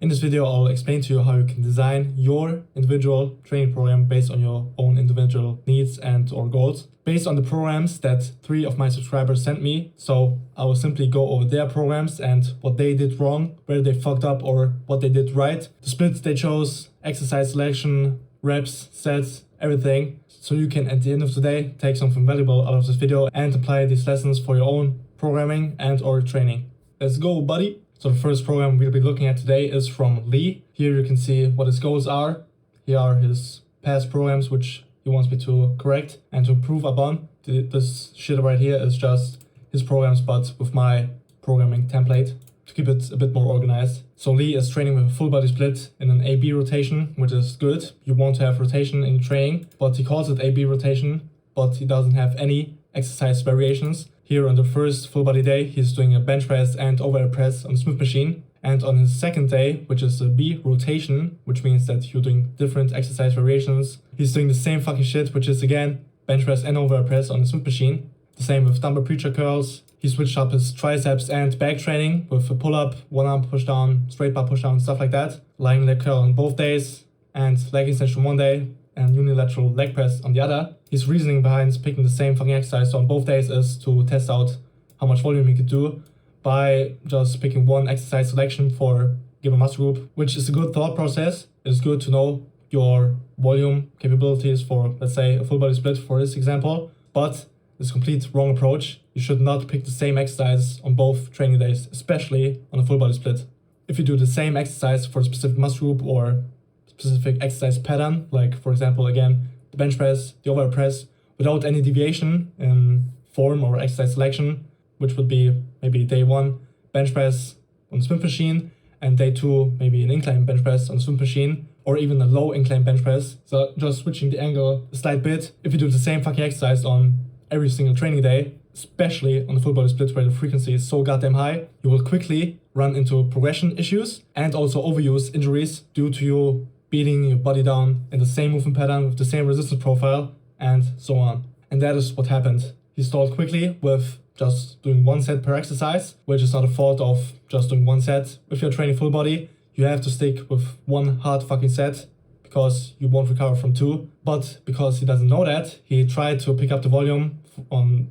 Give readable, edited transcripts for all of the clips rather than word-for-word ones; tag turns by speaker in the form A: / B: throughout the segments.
A: In this video, I'll explain to you how you can design your individual training program based on your own individual needs and or goals, based on the programs that 3 of my subscribers sent me. So I will simply go over their programs and what they did wrong, where they fucked up or what they did right, the splits they chose, exercise selection, reps, sets, everything. So you can, at the end of the day, take something valuable out of this video and apply these lessons for your own programming and or training. Let's go, buddy! So the first program we'll be looking at today is from Lee. Here you can see what his goals are. Here are his past programs which he wants me to correct and to improve upon. This shit right here is just his programs but with my programming template to keep it a bit more organized. So Lee is training with a full body split in an A-B rotation, which is good. You want to have rotation in training, but he calls it A-B rotation, but he doesn't have any exercise variations. Here on the first full body day, he's doing a bench press and overhead press on the Smith machine. And on his second day, which is a B rotation, which means that you're doing different exercise variations, he's doing the same fucking shit, which is again, bench press and overhead press on the Smith machine. The same with dumbbell preacher curls. He switched up his triceps and back training with a pull-up, one arm push down, straight bar push down, stuff like that. Lying leg curl on both days, and leg extension one day, and unilateral leg press on the other. His reasoning behind picking the same fucking exercise on both days is to test out how much volume he could do by just picking one exercise selection for a given muscle group, which is a good thought process. It's good to know your volume capabilities for, let's say, a full body split for this example, but it's a complete wrong approach. You should not pick the same exercise on both training days, especially on a full body split. If you do the same exercise for a specific muscle group or specific exercise pattern, like for example, again, the bench press, the overhead press, without any deviation in form or exercise selection, which would be maybe day 1 bench press on the Smith machine, and day 2 maybe an incline bench press on the Smith machine, or even a low incline bench press. So just switching the angle a slight bit. If you do the same fucking exercise on every single training day, especially on the full body split where the frequency is so goddamn high, you will quickly run into progression issues and also overuse injuries due to you beating your body down in the same movement pattern with the same resistance profile and so on. And that is what happened. He stalled quickly with just doing 1 set per exercise, which is not a fault of just doing 1 set. If you're training full body, you have to stick with 1 hard fucking set because you won't recover from 2. But because he doesn't know that, he tried to pick up the volume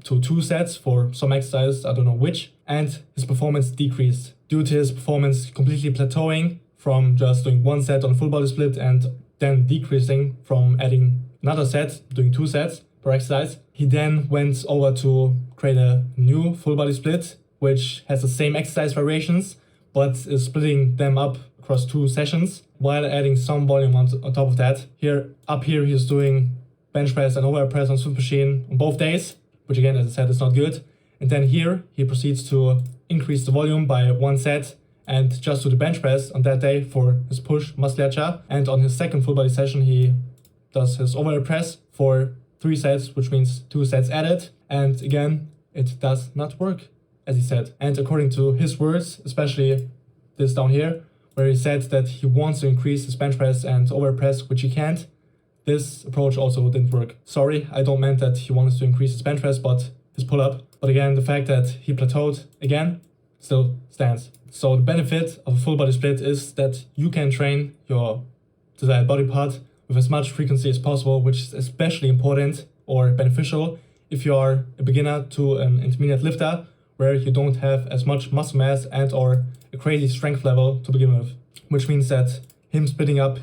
A: to 2 sets for some exercises, I don't know which, and his performance decreased due to his performance completely plateauing from just doing 1 set on a full body split and then decreasing from adding another set, doing 2 sets per exercise. He then went over to create a new full body split, which has the same exercise variations, but is splitting them up across 2 sessions while adding some volume on top of that. Up here, he's doing bench press and overhead press on Smith machine on both days, which again, as I said, is not good. And then here, he proceeds to increase the volume by 1 set and just do the bench press on that day for his push musculature. And on his second full body session, he does his overhead press for 3 sets, which means 2 sets added. And again, it does not work, as he said. And according to his words, especially this down here, where he said that he wants to increase his bench press and overhead press, which he can't, this approach also didn't work. Sorry, I don't meant that he wants to increase his bench press, but his pull-up. But again, the fact that he plateaued again still stands. So the benefit of a full body split is that you can train your desired body part with as much frequency as possible, which is especially important or beneficial if you are a beginner to an intermediate lifter where you don't have as much muscle mass and or a crazy strength level to begin with. Which means that him splitting up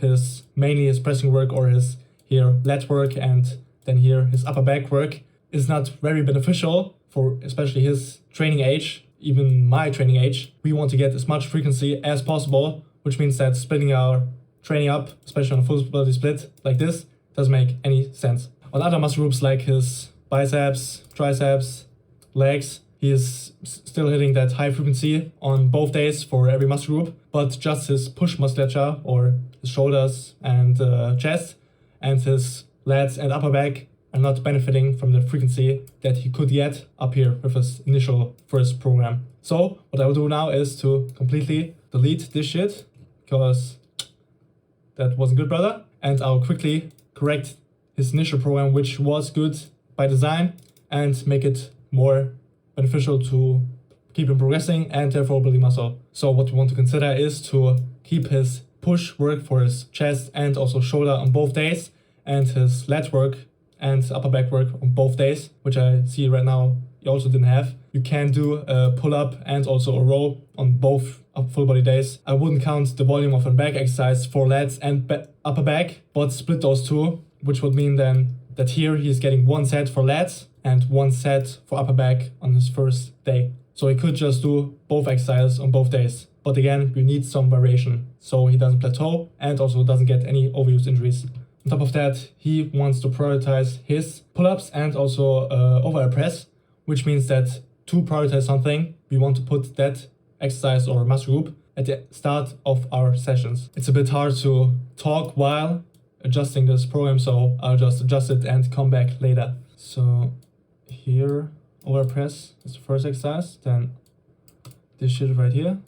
A: mainly his pressing work or his here lat work and then here his upper back work is not very beneficial for especially his training age, even my training age. We want to get as much frequency as possible, which means that splitting our training up, especially on a full body split like this, doesn't make any sense. On other muscle groups like his biceps, triceps, legs, he is still hitting that high frequency on both days for every muscle group, but just his push musculature or his shoulders and chest and his lats and upper back are not benefiting from the frequency that he could get up here with his initial first program. So what I will do now is to completely delete this shit because that wasn't good, brother. And I'll quickly correct his initial program, which was good by design, and make it more beneficial to keep him progressing and therefore building muscle. So what we want to consider is to keep his push work for his chest and also shoulder on both days, and his lat work and upper back work on both days, which I see right now you also didn't have. You can do a pull-up and also a row on both full body days. I wouldn't count the volume of a back exercise for lats and upper back, but split those two, which would mean then that here he's getting 1 set for lats and 1 set for upper back on his first day. So he could just do both exercises on both days. But again, you need some variation so he doesn't plateau and also doesn't get any overuse injuries. On top of that, he wants to prioritize his pull-ups and also overhead press, which means that to prioritize something, we want to put that exercise or muscle group at the start of our sessions. It's a bit hard to talk while adjusting this program, so I'll just adjust it and come back later. So here, overhead press is the first exercise, then this shit right here.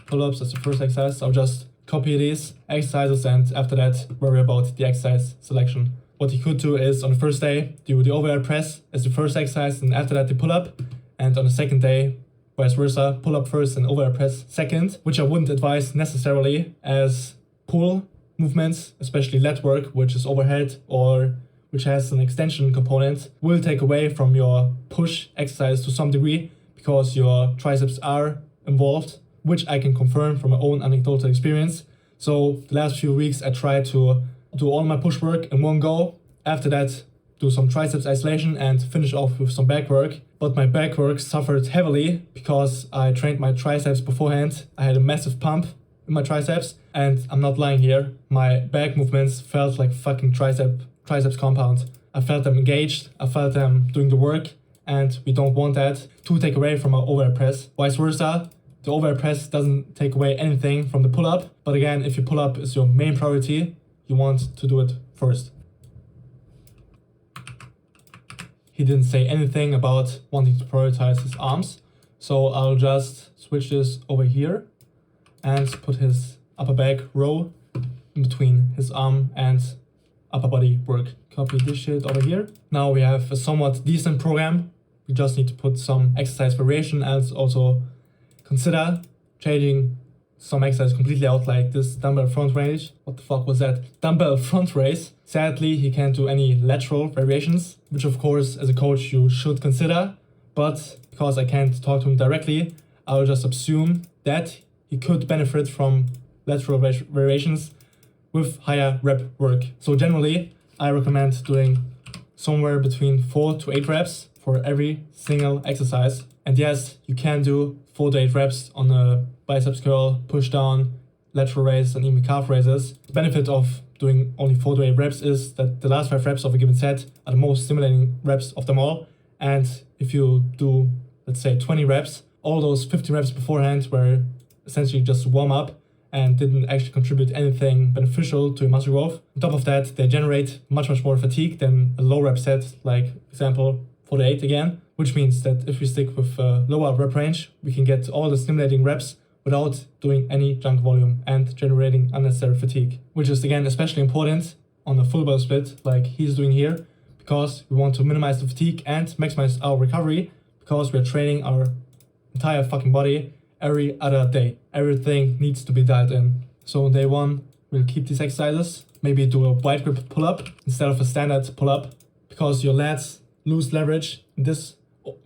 A: Pull-ups is the first exercise. I'll just copy these exercises and after that worry about the exercise selection. What you could do is on the first day do the overhead press as the first exercise and after that the pull-up, and on the second day vice versa, pull-up first and overhead press second, which I wouldn't advise necessarily, as pull movements, especially lat work, which is overhead or which has an extension component, will take away from your push exercise to some degree because your triceps are involved, which I can confirm from my own anecdotal experience. So the last few weeks I tried to do all my push work in one go. After that, do some triceps isolation and finish off with some back work. But my back work suffered heavily because I trained my triceps beforehand. I had a massive pump in my triceps, and I'm not lying here. My back movements felt like fucking triceps compound. I felt them engaged, I felt them doing the work, and we don't want that to take away from our overhead press. Vice versa, the overhead press doesn't take away anything from the pull-up, but again, if your pull-up is your main priority, you want to do it first. He didn't say anything about wanting to prioritize his arms, so I'll just switch this over here and put his upper back row in between his arm and upper body work. Copy this shit over here. Now we have a somewhat decent program. We just need to put some exercise variation and also consider changing some exercise completely out, like this dumbbell front raise. What the fuck was that? Dumbbell front raise. Sadly, he can't do any lateral variations, which of course as a coach you should consider, but because I can't talk to him directly, I'll just assume that he could benefit from lateral variations with higher rep work. So generally, I recommend doing somewhere between 4 to 8 reps for every single exercise. And yes, you can do 4 to 8 reps on a biceps curl, push down, lateral raise, and even calf raises. The benefit of doing only 4 to 8 reps is that the last 5 reps of a given set are the most stimulating reps of them all. And if you do, let's say 20 reps, all those 15 reps beforehand were essentially just warm up and didn't actually contribute anything beneficial to your muscle growth. On top of that, they generate much more fatigue than a low rep set, like example 4 to 8 again, which means that if we stick with a lower rep range, we can get all the stimulating reps without doing any junk volume and generating unnecessary fatigue, which is again especially important on a full body split like he's doing here, because we want to minimize the fatigue and maximize our recovery, because we're training our entire fucking body every other day. Everything needs to be dialed in. So on day 1, we'll keep these exercises, maybe do a wide grip pull-up instead of a standard pull-up, because your lats lose leverage in this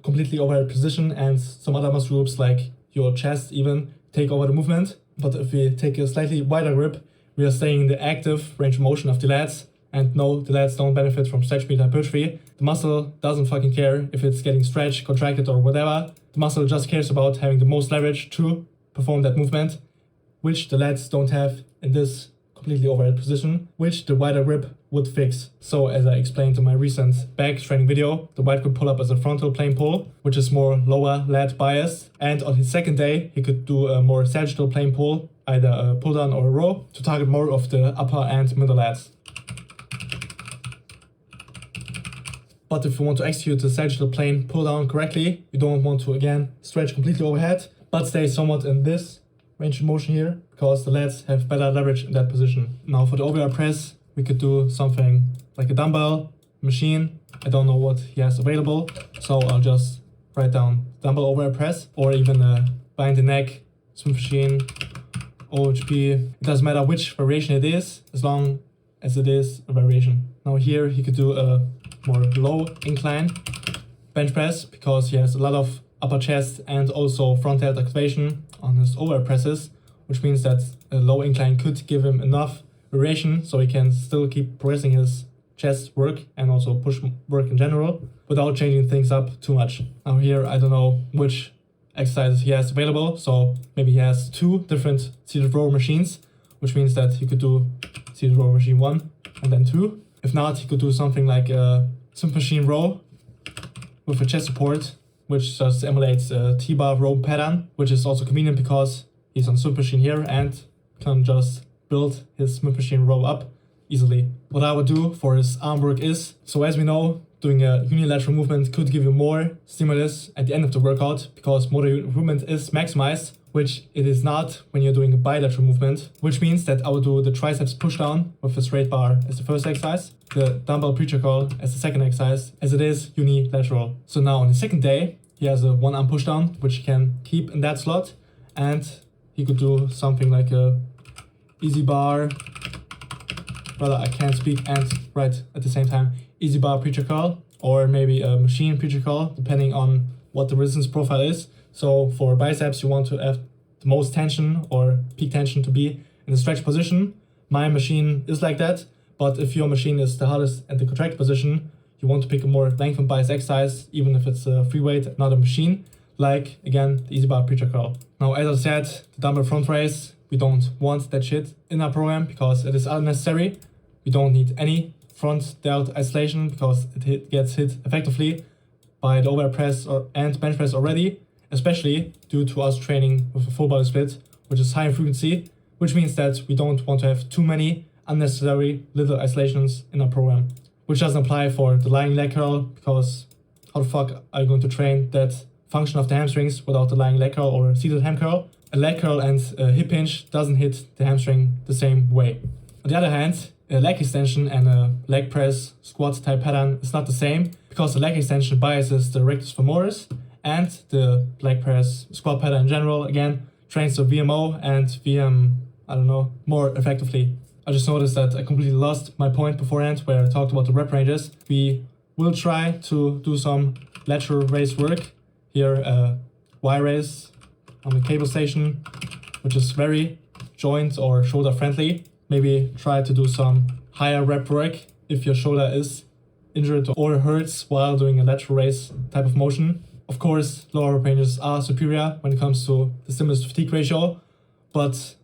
A: completely overhead position, and some other muscle groups like your chest even take over the movement. But if we take a slightly wider grip, we are staying in the active range of motion of the lats, and no, the lats don't benefit from stretch speed hypertrophy. The muscle doesn't fucking care if it's getting stretched, contracted or whatever. The muscle just cares about having the most leverage to perform that movement, which the lats don't have in this completely overhead position, which the wider grip would fix. So as I explained in my recent back training video, the wide grip pull-up is a frontal plane pull, which is more lower lat biased. And on his second day, he could do a more sagittal plane pull, either a pull down or a row, to target more of the upper and middle lats. But if you want to execute the sagittal plane pull down correctly, you don't want to again stretch completely overhead, but stay somewhat in this range of motion here, because the lats have better leverage in that position. Now for the overhead press, we could do something like a dumbbell machine. I don't know what he has available, so I'll just write down dumbbell overhead press, or even a behind the neck swim machine, OHP, it doesn't matter which variation it is, as long as it is a variation. Now here he could do a more low incline bench press because he has a lot of upper chest and also front delt activation on his overhead presses, which means that a low incline could give him enough variation so he can still keep progressing his chest work and also push work in general without changing things up too much. Now here I don't know which exercises he has available, so maybe he has 2 different seated row machines, which means that he could do seated row machine 1 and then 2. If not, he could do something like a simple machine row with a chest support, which just emulates a T-bar row pattern, which is also convenient because he's on simple machine here and can just build his simple machine row up easily. What I would do for his arm work is, so as we know, doing a unilateral movement could give you more stimulus at the end of the workout because motor improvement is maximized, which it is not when you're doing a bilateral movement, which means that I would do the triceps push down with a straight bar as the first exercise, the dumbbell preacher curl as the second exercise, as it is unilateral. So now on the second day, he has a 1 arm push down, which he can keep in that slot, and he could do something like a easy bar, rather I can't speak and write at the same time, easy bar preacher curl, or maybe a machine preacher curl, depending on what the resistance profile is. So for biceps, you want to have the most tension or peak tension to be in the stretch position. My machine is like that, but if your machine is the hardest at the contract position, you want to pick a more lengthened bicep exercise, even if it's a free weight, not a machine, like again, the easy bar preacher curl. Now, as I said, the dumbbell front raise, we don't want that shit in our program because it is unnecessary. We don't need any front delt isolation because it gets hit effectively by the overhead press and bench press already, especially due to us training with a full body split, which is high in frequency, which means that we don't want to have too many unnecessary little isolations in our program, which doesn't apply for the lying leg curl because how the fuck are you going to train that function of the hamstrings without the lying leg curl or seated ham curl? A leg curl and a hip hinge doesn't hit the hamstring the same way. On the other hand, a leg extension and a leg press squat type pattern is not the same because the leg extension biases the rectus femoris and the leg press squat pattern in general, again, trains the VMO and VM, I don't know, more effectively. I just noticed that I completely lost my point beforehand where I talked about the rep ranges. We will try to do some lateral raise work. Here, Y raise on the cable station, which is very joint or shoulder friendly. Maybe try to do some higher rep work if your shoulder is injured or hurts while doing a lateral raise type of motion. Of course, lower rep ranges are superior when it comes to the stimulus to fatigue ratio, but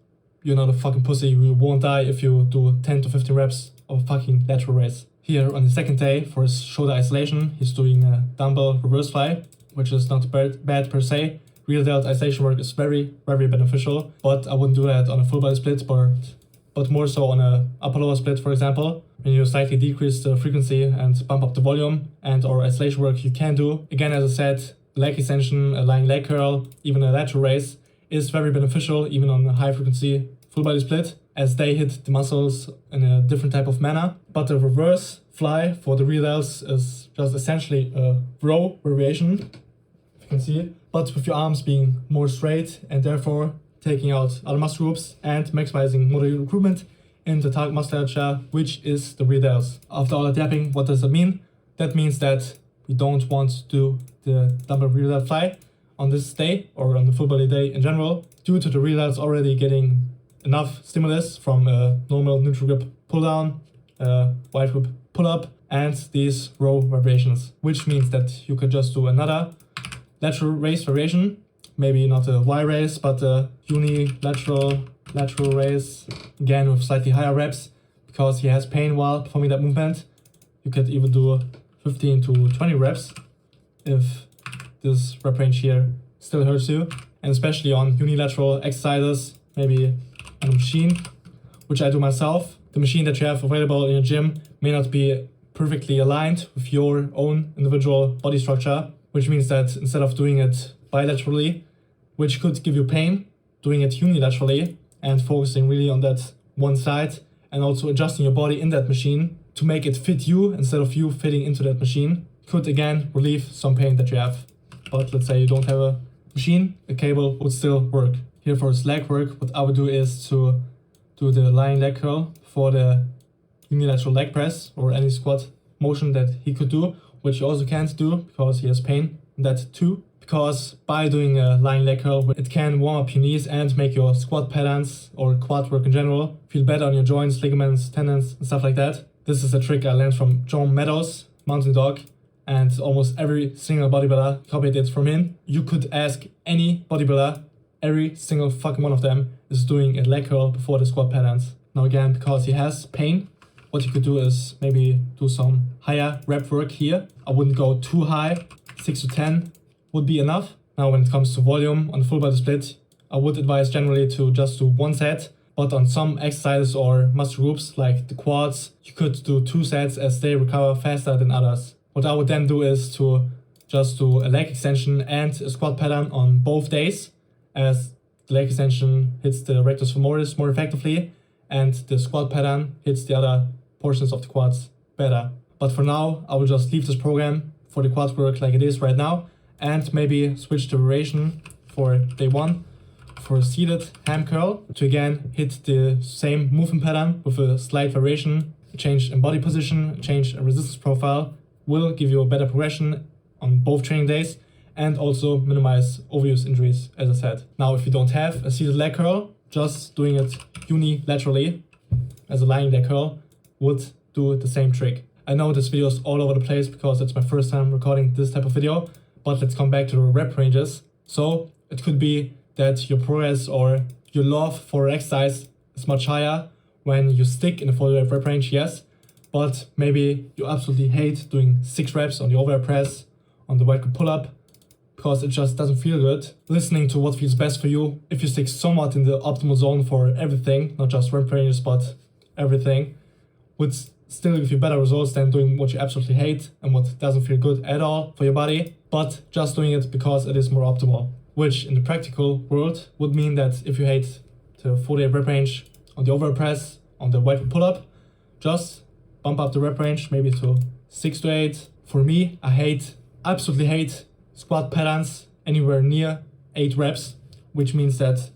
A: you're not a fucking pussy. You won't die if you do 10 to 15 reps of a fucking lateral raise. Here on the second day for his shoulder isolation, he's doing a dumbbell reverse fly, which is not bad per se. Real delt isolation work is very, very beneficial, but I wouldn't do that on a full body split, but more so on a upper lower split, for example, when you slightly decrease the frequency and bump up the volume, and or isolation work you can do. Again, as I said, leg extension, a lying leg curl, even a lateral raise is very beneficial, even on a high frequency full body split, as they hit the muscles in a different type of manner. But the reverse fly for the real delts is just essentially a row variation, if you can see it, but with your arms being more straight and therefore taking out other muscle groups and maximizing motor recruitment in the target musculature, which is the rear delts. After all that yapping, what does that mean? That means that we don't want to do the dumbbell rear delt fly on this day or on the full body day in general, due to the rear delts already getting enough stimulus from a normal neutral grip pull down, wide grip pull up, and these row variations, which means that you could just do another lateral raise variation. Maybe not a Y raise, but a unilateral lateral raise, again with slightly higher reps, because he has pain while performing that movement. You could even do 15 to 20 reps if this rep range here still hurts you. And especially on unilateral exercises, maybe on a machine, which I do myself. The machine that you have available in your gym may not be perfectly aligned with your own individual body structure, which means that instead of doing it bilaterally, which could give you pain, doing it unilaterally and focusing really on that one side and also adjusting your body in that machine to make it fit you instead of you fitting into that machine could again relieve some pain that you have. But let's say you don't have a machine, a cable would still work. here for his leg work, what I would do is to do the lying leg curl for the unilateral leg press or any squat motion that he could do, which he also can't do because he has pain in that too. Because by doing a lying leg curl, it can warm up your knees and make your squat patterns or quad work in general feel better on your joints, ligaments, tendons, and stuff like that. This is a trick I learned from John Meadows, Mountain Dog, and almost every single bodybuilder copied it from him. You could ask any bodybuilder, every single fucking one of them is doing a leg curl before the squat patterns. Now again, because he has pain, what you could do is maybe do some higher rep work here. I wouldn't go too high, 6 to 10 would be enough. Now when it comes to volume on the full body split, I would advise generally to just do 1 set, but on some exercises or muscle groups like the quads, you could do 2 sets as they recover faster than others. What I would then do is to just do a leg extension and a squat pattern on both days, as the leg extension hits the rectus femoris more effectively and the squat pattern hits the other portions of the quads better. But for now, I will just leave this program for the quad work like it is right now and maybe switch the variation for day 1 for a seated ham curl to again hit the same movement pattern with a slight variation, a change in body position, a change in resistance profile will give you a better progression on both training days and also minimize overuse injuries, as I said. Now, if you don't have a seated leg curl, just doing it unilaterally as a lying leg curl would do the same trick. I know this video is all over the place because it's my first time recording this type of video, but let's come back to the rep ranges. So it could be that your progress or your love for exercise is much higher when you stick in the full rep range, yes, but maybe you absolutely hate doing 6 reps on the overhead press, on the wide grip pull-up, because it just doesn't feel good. Listening to what feels best for you, if you stick somewhat in the optimal zone for everything, not just rep ranges, but everything, would still give you better results than doing what you absolutely hate and what doesn't feel good at all for your body, but just doing it because it is more optimal. Which in the practical world would mean that if you hate the 48 rep range on the overhead press, on the wide grip pull-up, just bump up the rep range maybe to 6 to 8. For me, I absolutely hate squat patterns anywhere near 8 reps, which means that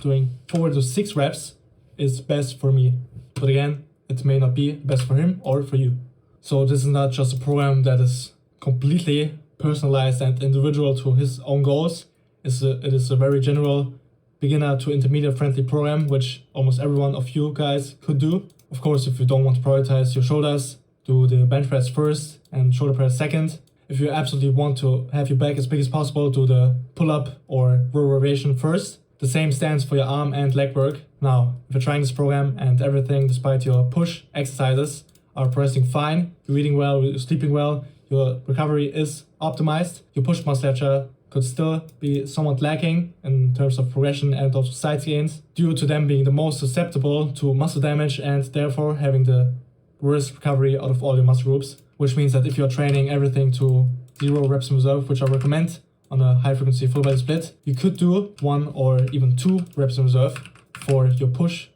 A: doing 4 to 6 reps is best for me. But again, it may not be best for him or for you. So this is not just a program that is completely personalized and individual to his own goals. It is a very general beginner to intermediate friendly program, which almost every one of you guys could do. Of course, if you don't want to prioritize your shoulders, do the bench press first and shoulder press second. If you absolutely want to have your back as big as possible, do the pull-up or row variation first. The same stands for your arm and leg work. Now, if you're trying this program and everything despite your push exercises are progressing fine, you're eating well, you're sleeping well, your recovery is optimized, your push musculature could still be somewhat lacking in terms of progression and also size gains due to them being the most susceptible to muscle damage and therefore having the worst recovery out of all your muscle groups, which means that if you're training everything to 0 reps in reserve, which I recommend on a high frequency full body split, you could do 1 or even 2 reps in reserve for your push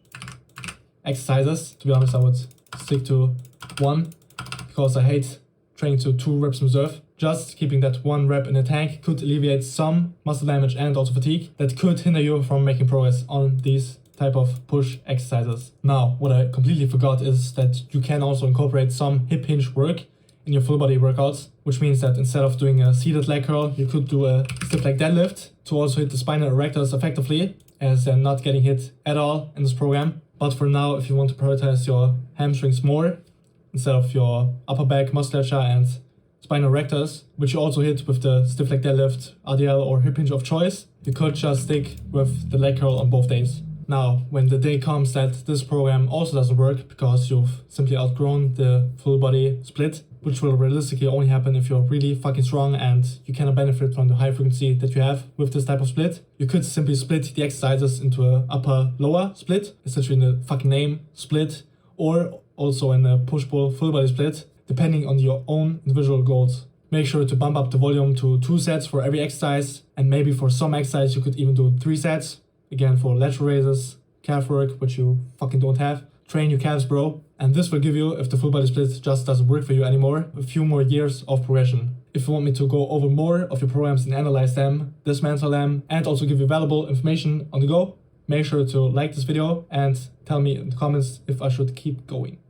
A: exercises. To be honest, I would stick to 1 because I hate training to 2 reps in reserve. Just keeping that 1 rep in the tank could alleviate some muscle damage and also fatigue that could hinder you from making progress on these type of push exercises. Now, what I completely forgot is that you can also incorporate some hip hinge work in your full body workouts, which means that instead of doing a seated leg curl, you could do a stiff leg deadlift to also hit the spinal erectors effectively, as they're not getting hit at all in this program. But for now, if you want to prioritize your hamstrings more, instead of your upper back musculature and spinal erectors, which you also hit with the stiff leg deadlift, RDL or hip hinge of choice, you could just stick with the leg curl on both days. Now, when the day comes that this program also doesn't work because you've simply outgrown the full body split, which will realistically only happen if you're really fucking strong and you cannot benefit from the high frequency that you have with this type of split, you could simply split the exercises into a upper-lower split, essentially in the fucking name split, or also in a push-pull full body split, depending on your own individual goals. Make sure to bump up the volume to 2 sets for every exercise, and maybe for some exercise you could even do 3 sets. Again, for lateral raises, calf work, which you fucking don't have. Train your calves, bro. And this will give you, if the full body split just doesn't work for you anymore, a few more years of progression. If you want me to go over more of your programs and analyze them, dismantle them, and also give you valuable information on the go, make sure to like this video and tell me in the comments if I should keep going.